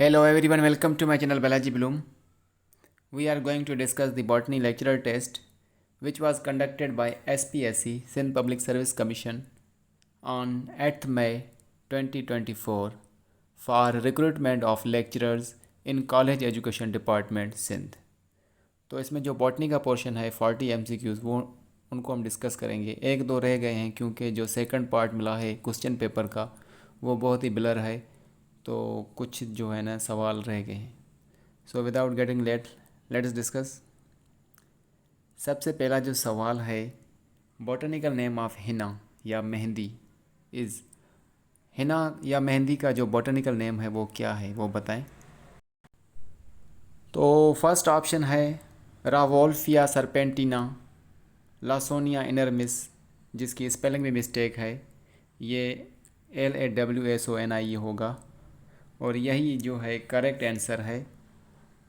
Hello everyone, welcome to my channel Balaji Bloom. We are going to discuss the botany lecturer test which was conducted by SPSC Sindh Public Service Commission on 8th May 2024 for recruitment of lecturers in College Education Department Sindh. तो इसमें जो botany का portion है 40 MCQs वो उनको हम discuss करेंगे। एक दो रह गए हैं क्योंकि जो सेकंड पार्ट मिला है क्वेश्चन पेपर का वो बहुत ही ब्लर है, तो कुछ जो है ना सवाल रह गए हैं। So without getting let's discuss. सबसे पहला जो सवाल है, बॉटनिकल नेम ऑफ हिना या मेहंदी इज़, हिना या मेहंदी का जो बॉटनिकल नेम है वो क्या है वो बताएं। तो फर्स्ट ऑप्शन है रावोल्फिया सरपेंटिना, लासोनिया इनरमिस, जिसकी स्पेलिंग में मिस्टेक है, ये LAWSONIE होगा और यही जो है करेक्ट आंसर है।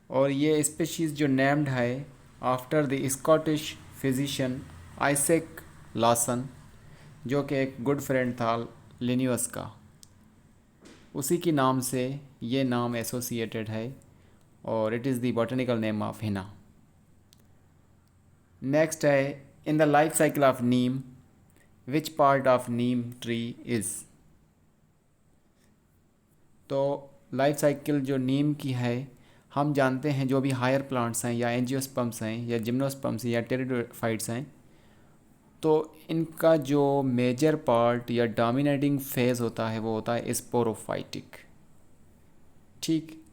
और ये स्पीशीज़ जो नेम्ड है after the Scottish physician Isaac Larsen, जो कि एक गुड फ्रेंड था लिनियस का, उसी के नाम से ये नाम एसोसिएटेड है और it is the botanical name of henna. Next है, in the life cycle of neem which part of neem tree is. तो लाइफ साइकिल जो नीम की है, हम जानते हैं जो भी हायर प्लांट्स हैं या एंजियोस्पर्म्स हैं या जिम्नोस्पर्म्स या टेरिडोफाइट्स हैं, तो इनका जो मेजर पार्ट या डोमिनेटिंग फेज होता है वो होता है स्पोरोफाइटिक। ठीक,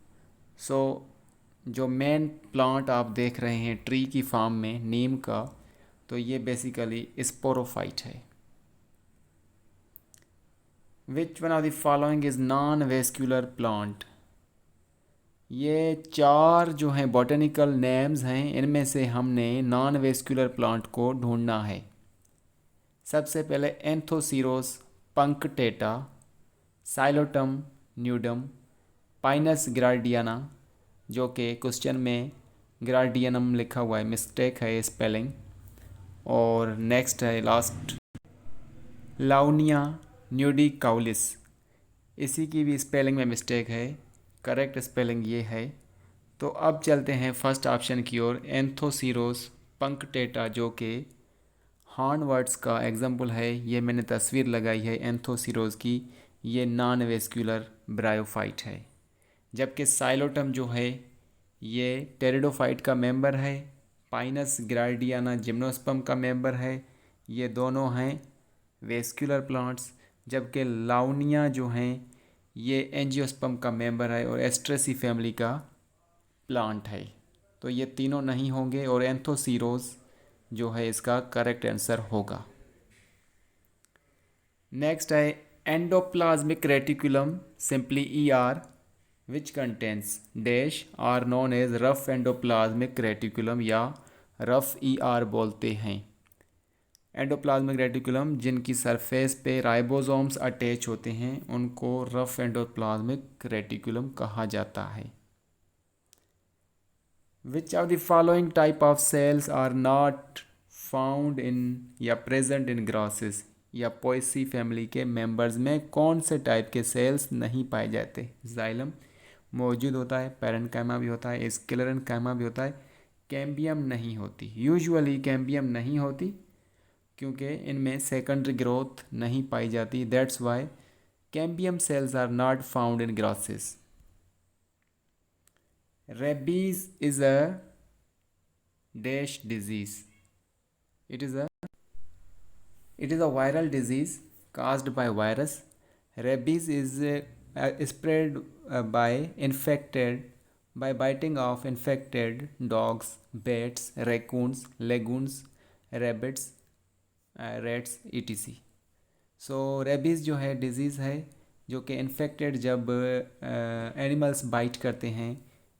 सो जो मेन प्लांट आप देख रहे हैं ट्री की फॉर्म में नीम का, तो ये बेसिकली स्पोरोफाइट है। Which one of the following is non vascular plant. ये चार जो हैं बॉटनिकल नेम्स हैं, इनमें से हमने नॉन वेस्कुलर प्लांट को ढूंढना है। सबसे पहले एंथोसीरोस पंक्टेटा, साइलोटम न्यूडम, पाइनस ग्राडियाना, जो कि क्वेश्चन में ग्राडियनम लिखा हुआ है, मिस्टेक है स्पेलिंग। और नेक्स्ट है लास्ट लाउनिया न्यूडिकाउलिस, इसी की भी स्पेलिंग में मिस्टेक है, करेक्ट स्पेलिंग ये है। तो अब चलते हैं फर्स्ट ऑप्शन की ओर, एंथोसीरोस पंक्टेटा, जो कि हॉर्नवर्ड्स का एग्जाम्पल है। ये मैंने तस्वीर लगाई है एंथोसीरोस की, ये नॉन वेस्कुलर ब्रायोफाइट है। जबकि साइलोटम जो है ये टेरिडोफाइट का मेंबर है, पाइनस ग्राडियाना जिम्नोस्पर्म का मेंबर है, ये दोनों हैं वेस्कुलर प्लांट्स। जबकि लाउनिया जो हैं ये एंजियोस्पर्म का मेंबर है और एस्ट्रेसी फैमिली का प्लांट है, तो ये तीनों नहीं होंगे और एंथोसीरोस जो है इसका करेक्ट आंसर होगा। नेक्स्ट है endoplasmic reticulum simply ER which contains dash are known as rough endoplasmic reticulum या रफ ER बोलते हैं। एंडोप्लाज्मिक रेटिकुलम जिनकी सरफेस पे राइबोसोम्स अटैच होते हैं उनको रफ एंडोप्लाज्मिक रेटिकुलम कहा जाता है। Which of the following type of cells are not found in या प्रेजेंट इन ग्रासेस या पोएसी फैमिली के मेंबर्स में कौन से टाइप के सेल्स नहीं पाए जाते। जाइलम मौजूद होता है, पैरेन्काइमा भी होता है, स्क्लेरेन्काइमा भी होता है, कैम्बियम नहीं होती। यूजुअली कैम्बियम नहीं होती क्योंकि इनमें सेकेंडरी ग्रोथ नहीं पाई जाती, that's why cambium cells are not found in grasses. Rabies is a dash disease, it is a viral disease caused by virus. Rabies is spread by biting of infected dogs, bats, raccoons, lagoons, rabbits, rats etc. So rabies जो है disease है जो कि infected जब animals bite करते हैं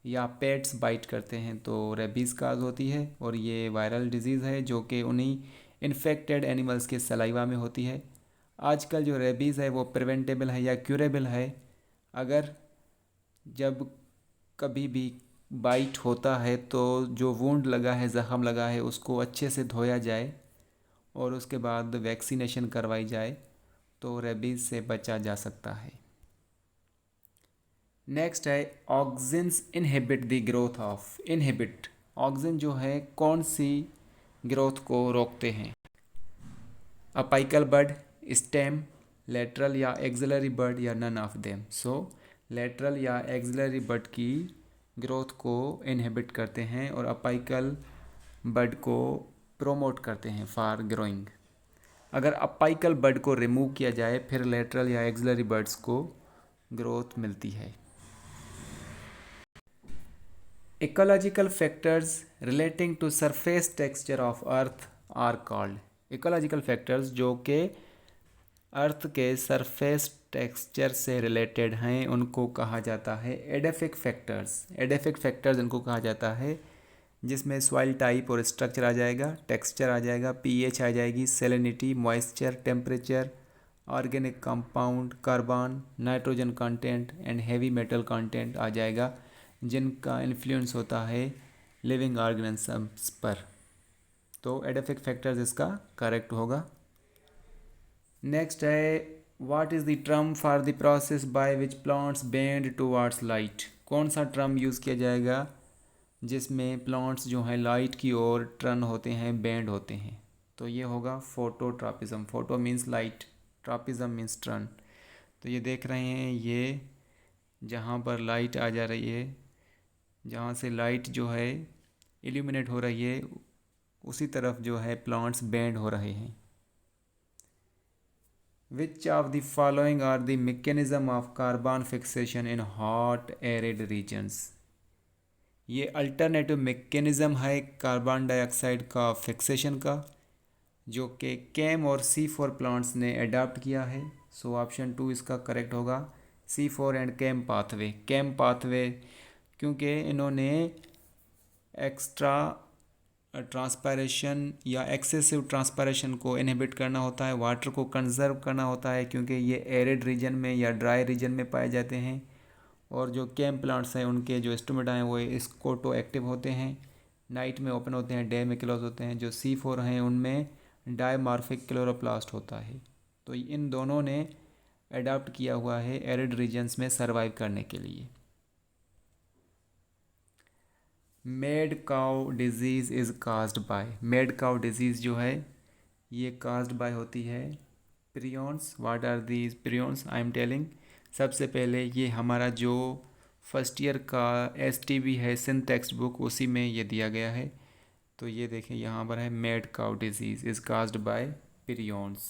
या pets bite करते हैं तो रेबीज़ काज होती है, और ये वायरल डिज़ीज़ है जो कि उन्हीं इन्फेक्टेड एनिमल्स के सलाइवा में होती है। आजकल जो रेबीज़ है वो प्रिवेंटेबल है या क्यूरेबल है। अगर जब कभी भी बाइट होता है तो जो वुंड लगा है, ज़ख़म लगा है, उसको अच्छे से धोया जाए और उसके बाद वैक्सीनेशन करवाई जाए तो रेबीज़ से बचा जा सकता है। नेक्स्ट है auxins inhibit the growth of. Inhibit, auxin जो है कौन सी ग्रोथ को रोकते हैं? अपाइकल बड, स्टेम, लेटरल या एक्सिलरी बड या none of them. So lateral या एक्सिलरी बड की ग्रोथ को इनहिबिट करते हैं और अपाइकल बड को प्रोमोट करते हैं फॉर ग्रोइंग। अगर अपाइकल बड को रिमूव किया जाए फिर लेटरल या एक्सिलरी बड्स को ग्रोथ मिलती है। Ecological factors relating to surface texture of earth are called. Ecological factors जो कि अर्थ के सरफेस टेक्सचर से रिलेटेड हैं उनको कहा जाता है एडेफिक फैक्टर्स। एडेफिक फैक्टर्स इनको कहा जाता है जिसमें सॉइल टाइप और स्ट्रक्चर आ जाएगा, टेक्सचर आ जाएगा, पीएच आ जाएगी, salinity, moisture, temperature, organic compound, carbon, nitrogen content and heavy metal content आ जाएगा जिनका इन्फ्लुएंस होता है लिविंग ऑर्गेनिजम्स पर। तो एडेफिक फैक्टर्स इसका करेक्ट होगा। नेक्स्ट है what is the term for the process by which plants bend towards light. कौन सा टर्म यूज़ किया जाएगा जिसमें प्लांट्स जो हैं लाइट की ओर टर्न होते हैं, बेंड होते हैं? तो ये होगा phototropism. Photo means light, tropism means turn. तो ये देख रहे हैं, ये जहाँ पर लाइट आ जा रही है, जहाँ से लाइट जो है इल्यूमिनेट हो रही है उसी तरफ जो है प्लांट्स बेंड हो रहे हैं। Which of the following are the mechanism of carbon fixation in hot arid regions? ये अल्टरनेटिव मैकेनिज़्म है कार्बन डाइऑक्साइड का फिक्सेशन का जो कि कैम और C4 प्लांट्स ने अडॉप्ट किया है। सो ऑप्शन 2 इसका करेक्ट होगा, C4 and CAM pathway. CAM pathway क्योंकि इन्होंने एक्स्ट्रा ट्रांसपायरेशन या एक्सेसिव ट्रांसपायरेशन को इनहिबिट करना होता है, वाटर को कंजर्व करना होता है क्योंकि ये एरिड रीजन में या ड्राई रीजन में पाए जाते हैं। और जो कैम प्लांट्स हैं उनके जो स्टोमेटा हैं वो स्कोटो एक्टिव होते हैं, नाइट में ओपन होते हैं, डे में क्लोज होते हैं। जो C4 हैं उनमें डायमॉर्फिक क्लोरोप्लास्ट होता है। तो इन दोनों ने अडॉप्ट किया हुआ है एरिड रीजन्स में सर्वाइव करने के लिए। Mad cow disease is caused by. Mad cow disease जो है ये कास्ड बाय होती है prions. What are these prions I am telling. सबसे पहले ये हमारा जो फर्स्ट ईयर का STB है सिंथ टेक्स्ट बुक उसी में ये दिया गया है। तो ये देखें यहाँ पर है mad cow disease is caused by prions.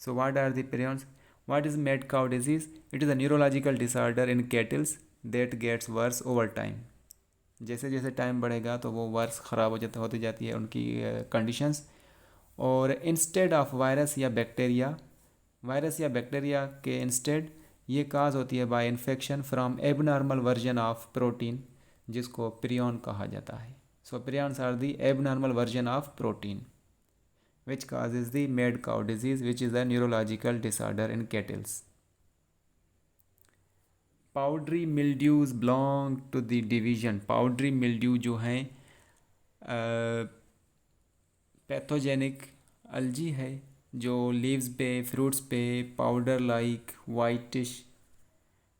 So what are the prions? What is mad cow disease? It is a neurological disorder in cattles that gets worse over time. जैसे जैसे टाइम बढ़ेगा तो वो वर्स ख़राब होती जाती है उनकी कंडीशंस। और इंस्टेड ऑफ वायरस या बैक्टीरिया के इंस्टेड ये काज होती है by infection from abnormal version of protein जिसको प्रियॉन कहा जाता है। So prions are the abnormal version of protein which causes the mad cow disease which is a neurological disorder in cattle. Powdery mildews belong to the division. Powdery mildew जो हैं pathogenic अलजी है जो leaves पे, fruits पे powder like whitish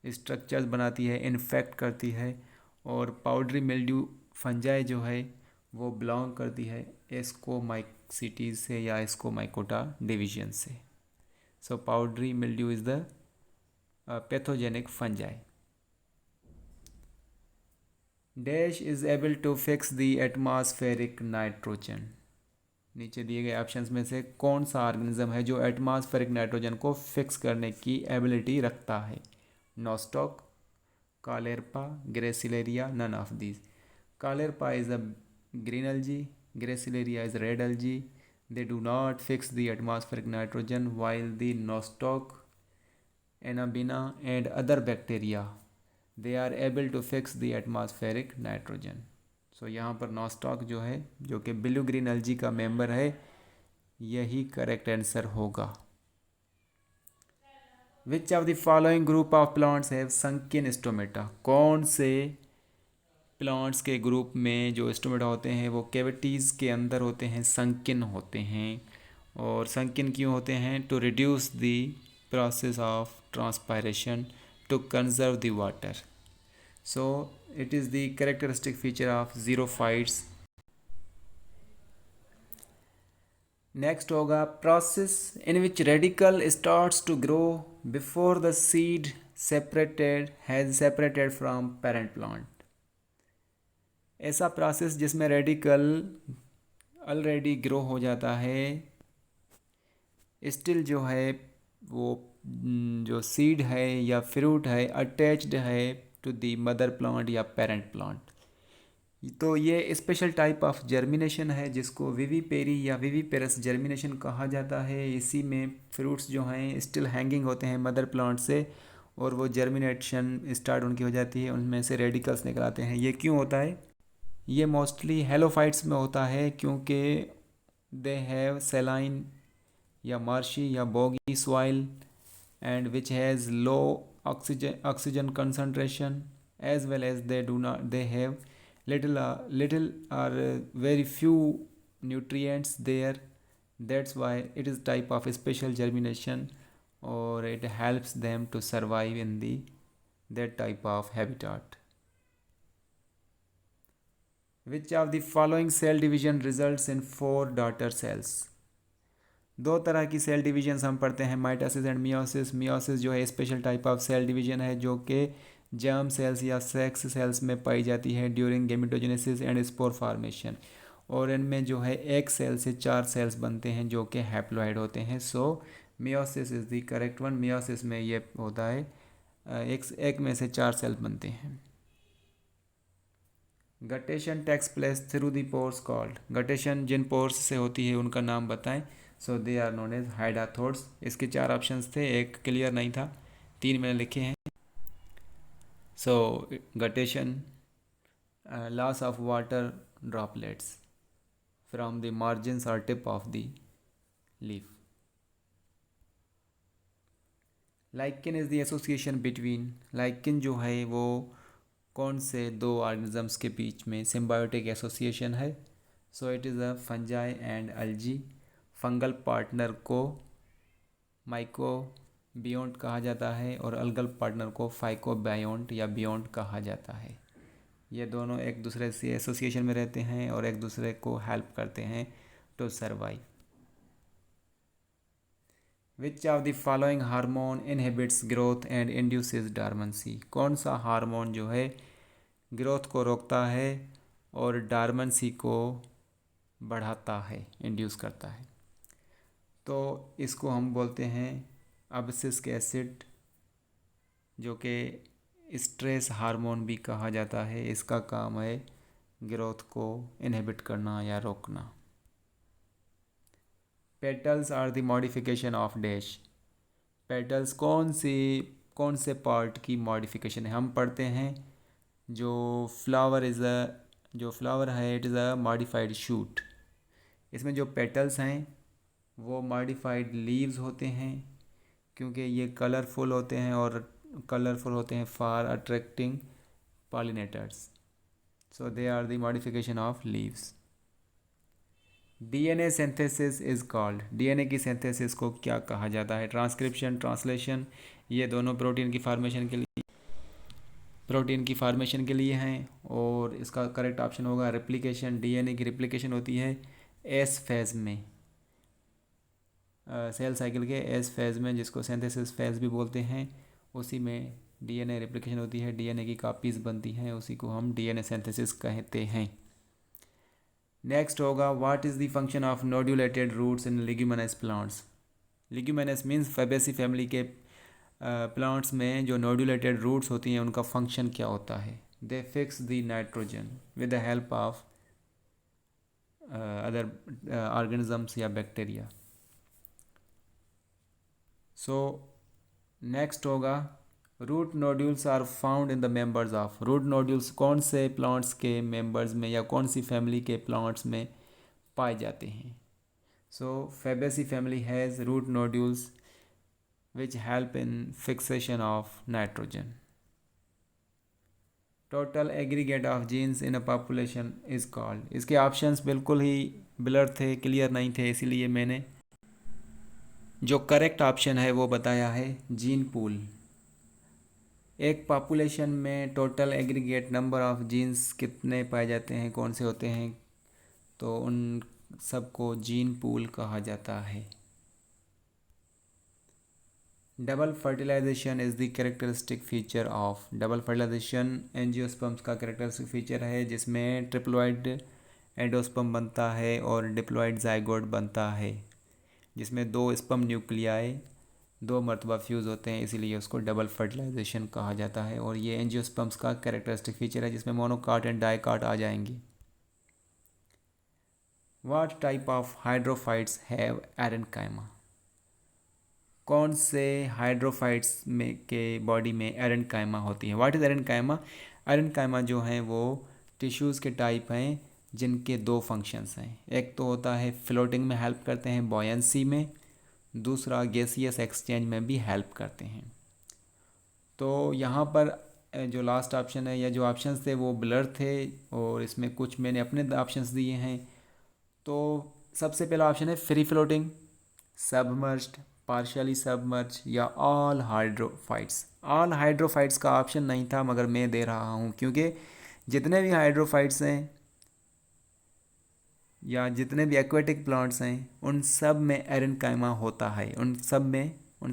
structures बनाती है, infect करती है। और पाउडरी मिल्ड्यू फंजाई जो है वो बिलोंग करती है एस्कोमाइसीटीज से या एस्कोमाइकोटा डिवीजन से। So powdery mildew is the pathogenic fungi. Dash is able to fix the atmospheric nitrogen. नीचे दिए गए ऑप्शंस में से कौन सा ऑर्गेनिज्म है जो एटमॉस्फेरिक नाइट्रोजन को फिक्स करने की एबिलिटी रखता है? Nostoc, Caulerpa, Gracilaria, none of these. Caulerpa is a green algae, Gracilaria is red algae. They do not fix the atmospheric nitrogen, while the nostoc, Anabina and other bacteria they are able to fix the atmospheric nitrogen. So यहाँ पर nostoc जो है जो कि blue green algae का member है यही correct answer होगा। Which of the following group of plants have sunken stomata? कौन से प्लांट्स के ग्रुप में जो स्टोमेटा होते हैं वो कैविटीज़ के अंदर होते हैं, संकिन होते हैं। और संकिन क्यों होते हैं? To reduce the process of transpiration to conserve the water. So it is the characteristic feature of xerophytes. Next होगा process in which radicle starts to grow before the seed separated from parent plant. ऐसा process जिसमें radicle already grow हो जाता है, still जो है वो जो सीड है या फ्रूट है अटैच्ड है टू दी मदर प्लांट या पेरेंट प्लांट। तो ये स्पेशल टाइप ऑफ जर्मिनेशन है जिसको विविपेरी या विविपेरस जर्मिनेशन कहा जाता है। इसी में फ्रूट्स जो हैं स्टिल हैंगिंग होते हैं मदर प्लांट से और वो जर्मिनेशन स्टार्ट उनकी हो जाती है, उनमें से रेडिकल्स निकल आते हैं। ये क्यों होता है? ये मोस्टली हेलोफाइट्स में होता है क्योंकि दे हैव सेलाइन या मार्शी या bogie soil and which has low oxygen concentration, as well as they have little or very few nutrients there. That's why it is type of special germination, or it helps them to survive in the that type of habitat. Which of the following cell division results in 4 daughter cells? दो तरह की cell divisions हम पढ़ते हैं, mitosis and meiosis. Meiosis जो है special type of cell division है जो कि जर्म सेल्स या सेक्स सेल्स में पाई जाती है during gametogenesis and spore formation, और इनमें जो है एक सेल से 4 सेल्स बनते हैं जो कि हैप्लोइड होते हैं। So meiosis is the correct one. Meiosis में ये होता है एक में से 4 सेल बनते हैं। Guttation takes place through the pores called. Guttation जिन पोर्स से होती है उनका नाम बताएं। So they are known as hydathodes. इसके 4 ऑप्शंस थे, एक क्लियर नहीं था, 3 मैंने लिखे हैं। So guttation, loss of water droplets from the margins और tip of the leaf. Lichen is the association between. Lichen जो है वो कौन से दो ऑर्गेनिजम्स के बीच में सिम्बायोटिक एसोसिएशन है? So it is a fungi and algae. Fungal partner को माइकोबियोन्ट कहा जाता है और अलगल पार्टनर को फाइकोबायोन्ट या बियोन्ट कहा जाता है। ये दोनों एक दूसरे से एसोसिएशन में रहते हैं और एक दूसरे को हेल्प करते हैं to survive. Which of the following hormone inhibits growth and induces dormancy? कौन सा हार्मोन जो है ग्रोथ को रोकता है और डॉर्मेंसी को बढ़ाता है, इंड्यूस करता है? तो इसको हम बोलते हैं अब्सिसिक एसिड, जो कि स्ट्रेस हार्मोन भी कहा जाता है। इसका काम है ग्रोथ को इनहिबिट करना या रोकना। Petals are the modification of dash. Petals कौन से पार्ट की मॉडिफिकेशन है? हम पढ़ते हैं जो फ्लावर है it is a modified shoot. इसमें जो पेटल्स हैं वो मॉडिफाइड लीव्स होते हैं क्योंकि ये कलरफुल होते हैं for attracting pollinators. So they are the modification of leaves. DNA synthesis is called. DNA की सिंथेसिस को क्या कहा जाता है? ट्रांसक्रिप्शन, ट्रांसलेशन, ये दोनों प्रोटीन की फार्मेशन के लिए हैं और इसका करेक्ट ऑप्शन होगा रेप्लिकेशन। डीएनए की रिप्लिकेशन होती है एस फेज में, सेल साइकिल के एस फेज में, जिसको सिंथेसिस फेज भी बोलते हैं। उसी में डीएनए रिप्लिकेशन होती है, डीएनए की कॉपीज़ बनती हैं, उसी को हम डीएनए सिंथेसिस कहते हैं। नेक्स्ट होगा what is the function of nodulated roots in leguminous plants? Leguminous means Fabaceae family के प्लांट्स में जो नोड्यूलेटेड रूट्स होती हैं उनका फंक्शन क्या होता है? They fix the nitrogen with the help of other organisms या बैक्टीरिया। सो नेक्स्ट होगा root nodules are found in the members of. Root nodules कौन से प्लांट्स के मेंबर्स में या कौन सी फैमिली के प्लांट्स में पाए जाते हैं? So Fabaceae family has root nodules which help in fixation of nitrogen. Total aggregate of genes in a population is called. इसके ऑप्शंस बिल्कुल ही ब्लर थे, क्लियर नहीं थे, इसीलिए मैंने जो करेक्ट ऑप्शन है वो बताया है जीन पूल। एक पॉपुलेशन में total aggregate number of genes कितने पाए जाते हैं, कौन से होते हैं? तो उन सबको जीन पूल कहा जाता है। Double fertilisation is the characteristic feature of. Double fertilisation angiosperms का कैरेक्टरिस्टिक फीचर है, जिसमें ट्रिप्लॉइड एंडोस्पर्म बनता है और डिप्लॉइड जाइगोट बनता है, जिसमें दो स्पर्म न्यूक्लियाई दो मरतबा फ्यूज़ होते हैं, इसीलिए उसको डबल फर्टिलाइजेशन कहा जाता है। और ये एंजियोस्पर्म्स का कैरेक्टरिस्टिक फीचर है, जिसमें मोनोकाट एंड डाइकाट आ जाएंगे। What type of hydrophytes have aerenchyma? कौन से हाइड्रोफाइट्स में के बॉडी में एरेनकाइमा होती है? What is aerenchyma? एरेनकाइमा जो हैं वो टिश्यूज़ के टाइप हैं, जिनके दो फंक्शंस हैं। एक तो होता है फ्लोटिंग में हेल्प करते हैं, बॉयंसी में। दूसरा गैसियस एक्सचेंज में भी हेल्प करते हैं। तो यहाँ पर जो लास्ट ऑप्शन है या जो ऑप्शंस थे वो ब्लर थे, और इसमें कुछ मैंने अपने ऑप्शंस दिए हैं। तो सबसे पहला ऑप्शन है free floating, submerged, partially submerge या ऑल हाइड्रोफाइट्स। ऑल हाइड्रोफाइट्स का ऑप्शन नहीं था, मगर मैं दे रहा हूँ, क्योंकि जितने भी हाइड्रोफाइट्स हैं या जितने भी एक्वेटिक प्लांट्स हैं, उन सब में एरेनकाइमा होता है। उन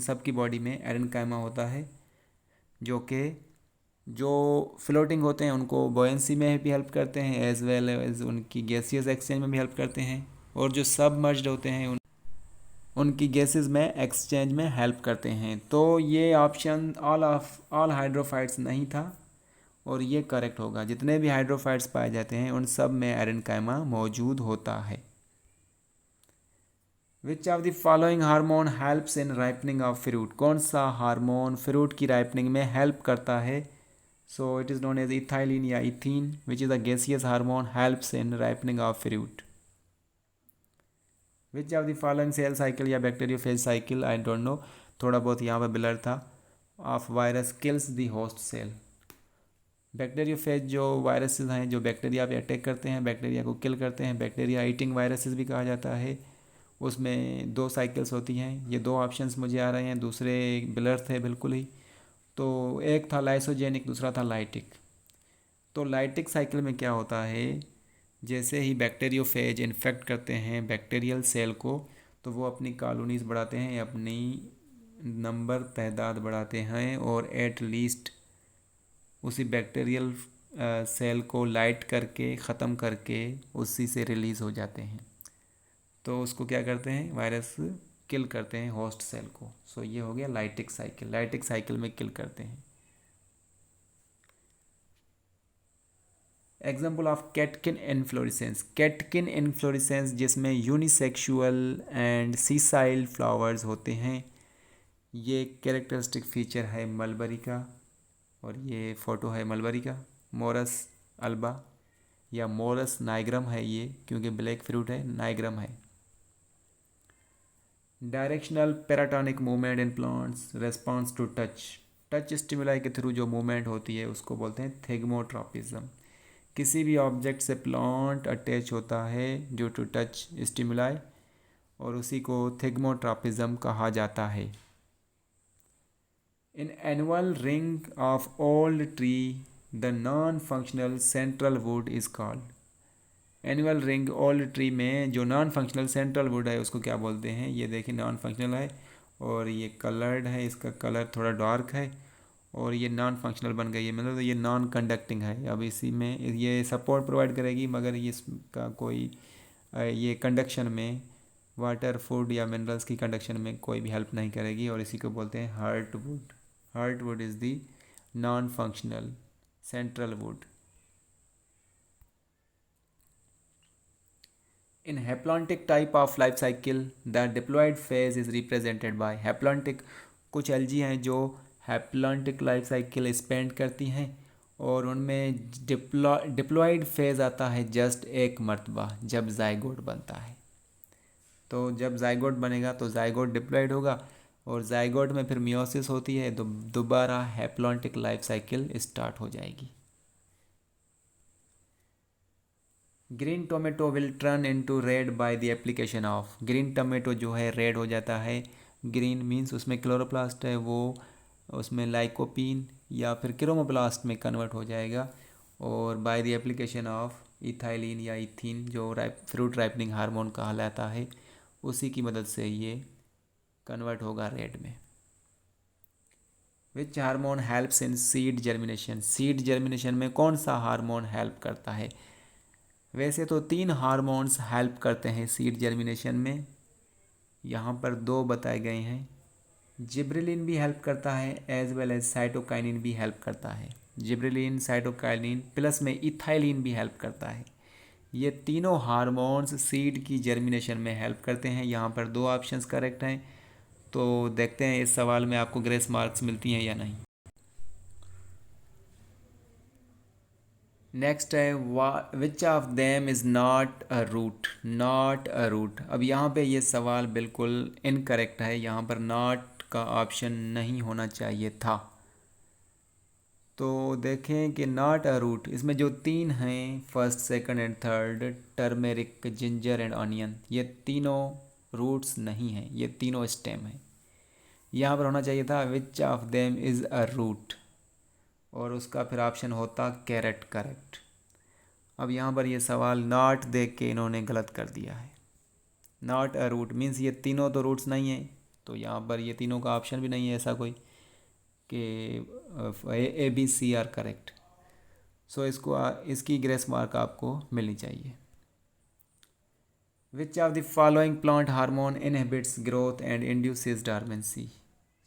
सब की बॉडी में एरेनकाइमा होता है, जो फ्लोटिंग होते हैं उनको बॉयंसी में भी हेल्प करते हैं, एज वेल एज उनकी गैसियस एक्सचेंज में भी हेल्प करते हैं। और जो सबमर्ज्ड होते हैं उनकी गैसेस में एक्सचेंज में हेल्प करते हैं। तो ये ऑप्शन ऑल हाइड्रोफाइट्स नहीं था, और ये करेक्ट होगा। जितने भी हाइड्रोफाइट्स पाए जाते हैं उन सब में एरेनकाइमा मौजूद होता है। Which of the following hormone helps in ripening of fruit? कौन सा हार्मोन फ्रूट की राइपनिंग में हेल्प करता है? So it is known as ethylene या ethene, which is a gaseous hormone helps in ripening of fruit. Which of the following cell cycle या bacteriophage cycle, I don't know, थोड़ा बहुत यहाँ पर ब्लर था, of virus kills the host cell. Bacteriophage जो viruses हैं जो bacteria पे अटैक करते हैं, बैक्टीरिया को किल करते हैं, बैक्टीरिया ईटिंग वायरसेस भी कहा जाता है, उसमें दो साइकिल्स होती हैं। ये दो ऑप्शंस मुझे आ रहे हैं, दूसरे ब्लर थे बिल्कुल ही। तो एक था लाइसोजेनिक, दूसरा था लाइटिक। तो लाइटिक साइकिल में क्या होता है, जैसे ही बैक्टीरियोफेज इन्फेक्ट करते हैं बैक्टीरियल सेल को, तो वो अपनी कॉलोनीज़ बढ़ाते हैं, अपनी नंबर तादाद बढ़ाते हैं, और एट लीस्ट उसी बैक्टीरियल सेल को लाइट करके ख़त्म करके उसी से रिलीज़ हो जाते हैं। तो उसको क्या करते हैं, वायरस किल करते हैं होस्ट सेल को। सो ये हो गया लाइटिक साइकिल। लाइटिक साइकिल में किल करते हैं। Example of catkin inflorescence. Catkin inflorescence जिसमें यूनिसेक्सुअल एंड सीसाइल फ्लावर्स होते हैं, ये कैरेक्टरिस्टिक फीचर है मलबरी का, और ये फ़ोटो है मलबरी का। मोरस अल्बा या मोरस नाइग्रम है ये, क्योंकि ब्लैक फ्रूट है, नाइग्रम है। Directional paratonic movement in plants response to touch. Touch stimuli के थ्रू जो मूवमेंट होती है उसको बोलते हैं थिग्मोट्रॉपिज्म। किसी भी ऑब्जेक्ट से प्लांट अटैच होता है ड्यू टू टच स्टिमुलाई, और उसी को थिग्मोट्रॉपिज्म कहा जाता है। In annual ring of old tree the non functional central would is called. Annual ring old tree में जो नॉन फंक्शनल सेंट्रल वुड है उसको क्या बोलते हैं? ये देखिए नॉन फंक्शनल है, और ये कलर्ड है, इसका कलर थोड़ा डार्क है, और ये नॉन फंक्शनल बन गई है, मतलब ये नॉन कंडक्टिंग है। अब इसी में ये सपोर्ट प्रोवाइड करेगी, मगर ये इसका कोई ये कंडक्शन में वाटर, फूड या मिनरल्स की कंडक्शन में कोई भी हेल्प नहीं करेगी, और इसी को बोलते हैं heart wood. Heart wood is the non functional central wood. In haplontic type of life cycle, the diploid phase is represented by haplontic। कुछ एल्जी हैं जो हैप्लॉन्टिक लाइफ साइकिल स्पेंड करती हैं, और उनमें डिप्लॉइड फेज़ आता है जस्ट एक मरतबा जब जाइगोट बनता है। तो जब जाइगोट बनेगा तो जाइगोट डिप्लॉइड होगा, और जाइगोट में फिर मियोसिस होती है, तो दोबारा हैप्लॉन्टिक लाइफ साइकिल स्टार्ट हो जाएगी। Green tomato will turn into red by the application of. Green tomato जो है रेड हो जाता है। ग्रीन मीन्स उसमें क्लोरोप्लास्ट है, वो उसमें लाइकोपीन या फिर क्रोमोप्लास्ट में कन्वर्ट हो जाएगा, और by the application of ethylene या इथीन जो फ्रूट राइपनिंग हार्मोन कहलाता है, उसी की मदद से ये कन्वर्ट होगा रेड में। Which hormone helps in seed germination, seed germination में कौन सा हार्मोन हेल्प करता है? वैसे तो 3 हार्मोन्स हेल्प करते हैं सीड जर्मिनेशन में, यहाँ पर 2 बताए गए हैं। जिब्रेलिन भी हेल्प करता है एज वेल एज साइटोकाइनिन भी हेल्प करता है। जिब्रेलिन, साइटोकाइनिन प्लस में इथाइलिन भी हेल्प करता है। ये तीनों हार्मोन्स सीड की जर्मिनेशन में हेल्प करते हैं। यहाँ पर 2 ऑप्शंस करेक्ट हैं। तो देखते हैं इस सवाल में आपको ग्रेस मार्क्स मिलती हैं या नहीं। नेक्स्ट है which of them is not a root, not a root. अब यहाँ पे ये सवाल बिल्कुल इनकरेक्ट है, यहाँ पर नॉट का ऑप्शन नहीं होना चाहिए था। तो देखें कि नॉट अ रूट, इसमें जो 3 हैं first, second and third, turmeric, ginger and onion, ये तीनों रूट्स नहीं हैं, ये तीनों स्टेम हैं। यहाँ पर होना चाहिए था which of them is a root, और उसका फिर ऑप्शन होता कैरेट, करेक्ट। अब यहाँ पर ये सवाल नॉट देख के इन्होंने गलत कर दिया है। नॉट अ रूट मीन्स ये तीनों तो रूट्स नहीं हैं, तो यहाँ पर ये तीनों का ऑप्शन भी नहीं है ऐसा कोई कि A B C are correct. So इसकी ग्रेस मार्क आपको मिलनी चाहिए। Which of the following plant hormone inhibits growth and induces dormancy,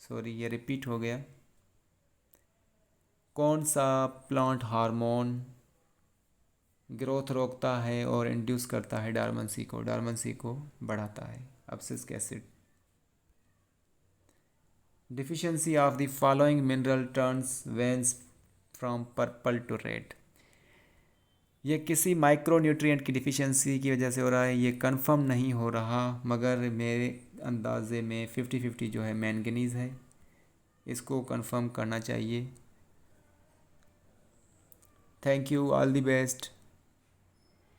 sorry ये रिपीट हो गया। कौन सा प्लांट हार्मोन ग्रोथ रोकता है और इंड्यूस करता है डॉर्मेंसी को बढ़ाता है? Abscisic acid. Deficiency of the following mineral turns veins from purple to red, ये किसी माइक्रो न्यूट्रिएंट की डिफिशियंसी की वजह से हो रहा है, ये कंफर्म नहीं हो रहा, मगर मेरे अंदाजे में 50-50 जो है मैंगनीज़ है, इसको कंफर्म करना चाहिए। Thank you, all the best.